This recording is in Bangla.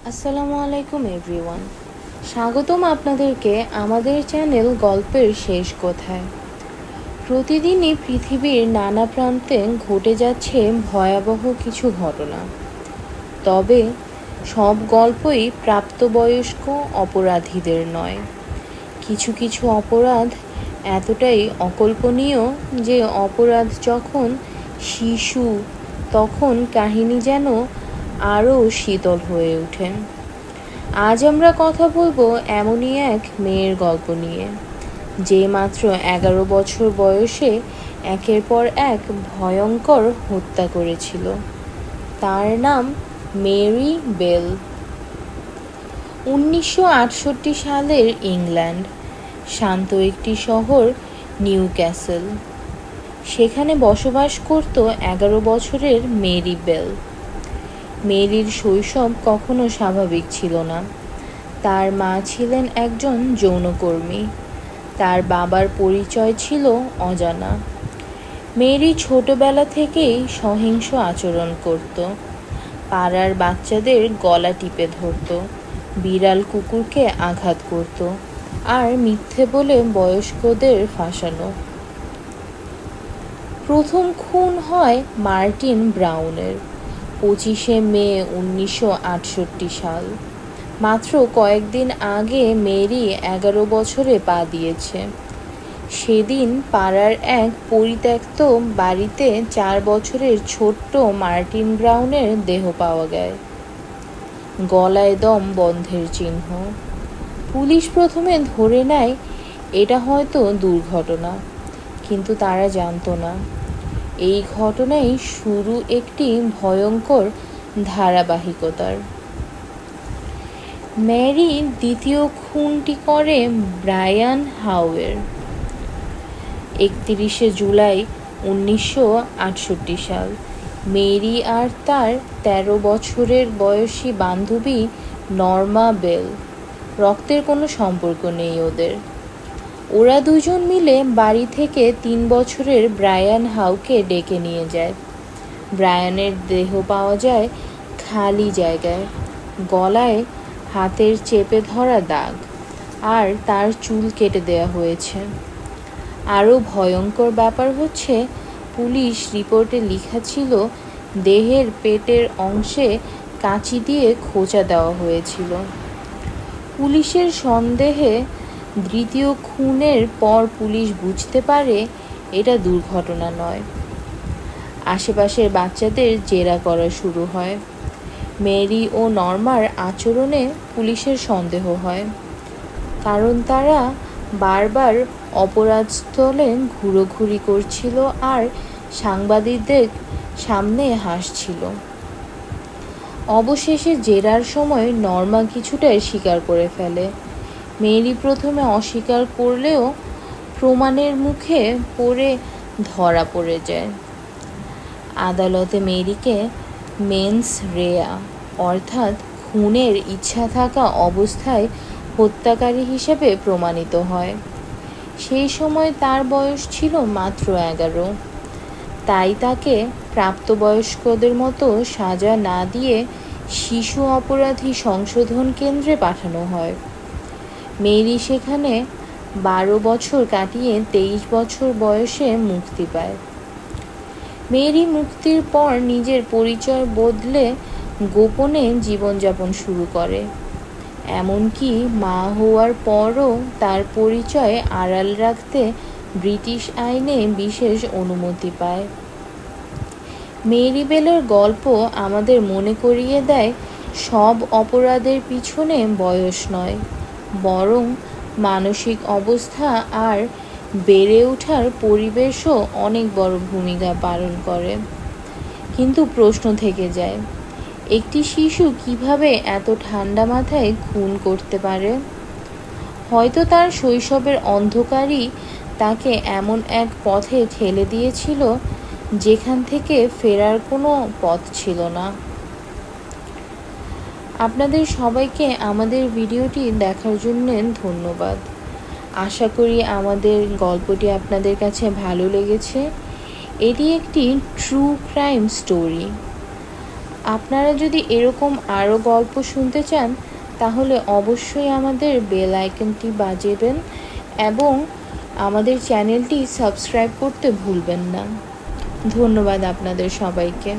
আসসালামু আলাইকুম এভরিওয়ান। স্বাগতম আপনাদেরকে আমাদের চ্যানেল গল্পের শেষ কথায়। প্রতিদিনই পৃথিবীর নানা প্রান্তে ঘটে যাচ্ছে ভয়াবহ কিছু ঘটনা। তবে সব গল্পই প্রাপ্তবয়স্ক অপরাধীদের নয়। কিছু কিছু অপরাধ এতটাই অকল্পনীয় যে অপরাধ যখন শিশু, তখন কাহিনী যেন আরও শীতল হয়ে ওঠে। আজ আমরা কথা বলবো এমনই এক মেয়ের গল্প নিয়ে, যে মাত্র 11 বছর বয়সে একের পর এক ভয়ঙ্কর হত্যা করেছিল। তার নাম মেরি বেল। 1968 সালের ইংল্যান্ড, শান্ত একটি শহর নিউ ক্যাসেল। সেখানে বসবাস করত 11 বছরের মেরি বেল। মেরির শৈশব কখনো স্বাভাবিক ছিল না। তার মা ছিলেন একজন যৌনকর্মী। তার বাবার পরিচয় ছিল অজানা। মেরি ছোটবেলা থেকেই সহিংস আচরণ করত। পাড়ার বাচ্চাদের গলা টিপে ধরত, বিড়াল কুকুরকে আঘাত করত, আর মিথ্যে বলে বয়স্কদের ফাঁসানো। প্রথম খুন হয় মার্টিন ব্রাউনের 25শে মে 1968 সাল। মাত্র কয়েকদিন আগে মেরি 11 বছরে পা দিয়েছে। সেদিন পাড়ার এক পরিত্যক্ত বাড়িতে 4 বছরের ছোট্ট মার্টিন ব্রাউনের দেহ পাওয়া যায়, গলায় দম বন্ধের চিহ্ন। পুলিশ প্রথমে ধরে নেয় এটা হয়তো দুর্ঘটনা, কিন্তু তারা জানতো না এই ঘটনাই শুরু একটি ভয়ঙ্কর ধারাবাহিকতার। মেরি দ্বিতীয় খুনটি করে ব্রায়ান হাওয়ের 31শে জুলাই 1968 সাল। মেরি আর তার 13 বছরের বয়সী বান্ধবী নর্মা বেল, রক্তের কোনো সম্পর্ক নেই ওদের। ওরা দুজন মিলে বাড়ি থেকে 3 বছরের ব্রায়ান হাউকে ডেকে নিয়ে যায়। ব্রায়ানের দেহ পাওয়া যায় খালি জায়গায়, গলায় হাতের চেপে ধরা দাগ, আর তার চুল কেটে দেওয়া হয়েছে। আরও ভয়ঙ্কর ব্যাপার হচ্ছে, পুলিশ রিপোর্টে লেখা ছিল দেহের পেটের অংশে কাঁচি দিয়ে খোঁচা দেওয়া হয়েছিল। পুলিশের সন্দেহে দ্বিতীয় খুনের পর পুলিশ বুঝতে পারে এটা দুর্ঘটনা নয়। আশেপাশের বাচ্চাদের জেরা করা শুরু হয়। মেরি ও নর্মার আচরণে পুলিশের সন্দেহ হয়, কারণ তারা বারবার অপরাধস্থলে ঘোরাঘুরি করছিল আর সাংবাদিকদের সামনে হাসছিল। অবশেষে জেরার সময় নর্মা কিছুটা স্বীকার করে ফেলে। মেরি প্রথমে অস্বীকার করলেও প্রমাণের মুখে পড়ে ধরা পড়ে যায়। আদালতে মেরিকে মেন্স রেয়া, অর্থাৎ খুনের ইচ্ছা থাকা অবস্থায় হত্যাকারী হিসেবে প্রমাণিত হয়। সেই সময় তার বয়স ছিল মাত্র 11। তাই তাকে প্রাপ্তবয়স্কদের মতো সাজা না দিয়ে শিশু অপরাধী সংশোধন কেন্দ্রে পাঠানো হয়। মেরি সেখানে 12 বছর কাটিয়ে 23 বছর বয়সে মুক্তি পায়। মেরি মুক্তির পর নিজের পরিচয় বদলে গোপনে জীবনযাপন শুরু করে। এমনকি মা হওয়ার পরও তার পরিচয় আড়াল রাখতে ব্রিটিশ আইনে বিশেষ অনুমতি পায়। মেরি বেলের গল্প আমাদের মনে করিয়ে দেয়, সব অপরাধের পিছনে বয়স নয়, বরং মানসিক অবস্থা আর বেড়ে ওঠার পরিবেশও অনেক বড় ভূমিকা পালন করে। কিন্তু প্রশ্ন থেকে যায়, একটি শিশু কিভাবে এত ঠান্ডা মাথায় খুন করতে পারে? হয়তো তার শৈশবের অন্ধকারই তাকে এমন এক পথে ঠেলে দিয়েছিল যেখান থেকে ফেরার কোনো পথ ছিল না। আপনাদের সবাইকে আমাদের ভিডিওটি দেখার জন্য ধন্যবাদ। আশা করি আমাদের গল্পটি আপনাদের কাছে ভালো লেগেছে। এটি একটি ট্রু ক্রাইম স্টোরি। আপনারা যদি এরকম আরও গল্প শুনতে চান তাহলে অবশ্যই আমাদের বেল আইকনটি বাজাবেন এবং আমাদের চ্যানেলটি সাবস্ক্রাইব করতে ভুলবেন না। ধন্যবাদ আপনাদের সবাইকে।